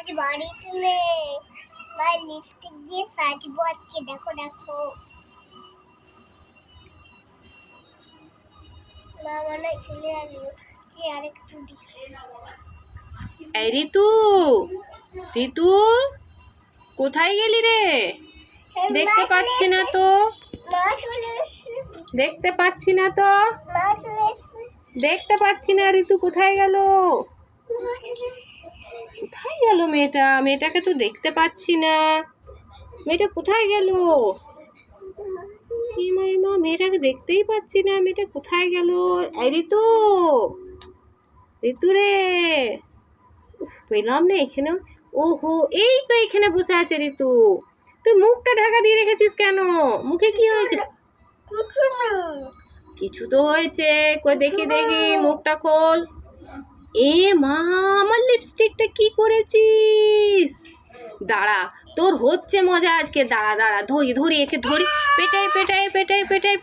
আজ বাড়িতে নেই, ভাই লিপস্টিক দিয়ে সাজবো আজকে। দেখো দেখো মা মনে হয় চলে আসলো, যে আরেকটু দিই। এই ঋতু, ঋতু কোথায় গেলি রে? দেখতে পাচ্ছি না তো, মা চলে এসছে, দেখতে পাচ্ছি না তো, মা চলে এসছে, দেখতে পাচ্ছি না। ঋতু কোথায় গেল? মা চলে এসছে। কোথায় গেল মেয়েটা? মেয়েটাকে তো দেখতে পাচ্ছি না। মেয়েটা কোথায় গেল? মা মেয়েটাকে দেখতেই পাচ্ছি না। মেয়েটা কোথায় গেল? এই ঋতু, ঋতু রে, পেলাম না এখানেও। ওহো, এই তো এখানে বসে আছে ঋতু। তুই মুখটা ঢাকা দিয়ে রেখেছিস কেন? মুখে কি হয়েছে? কিছু তো হয়েছে। কই দেখি দেখি, মুখটা খোল। এ মা, আমার লিপস্টিকটা কি করেছিস? দাঁড়া, তোর হচ্ছে মজা আজকে। দাঁড়া দাঁড়া, ধরি ধরি, একে ধরি। পেটাই পেটাই পেটাই পেটাই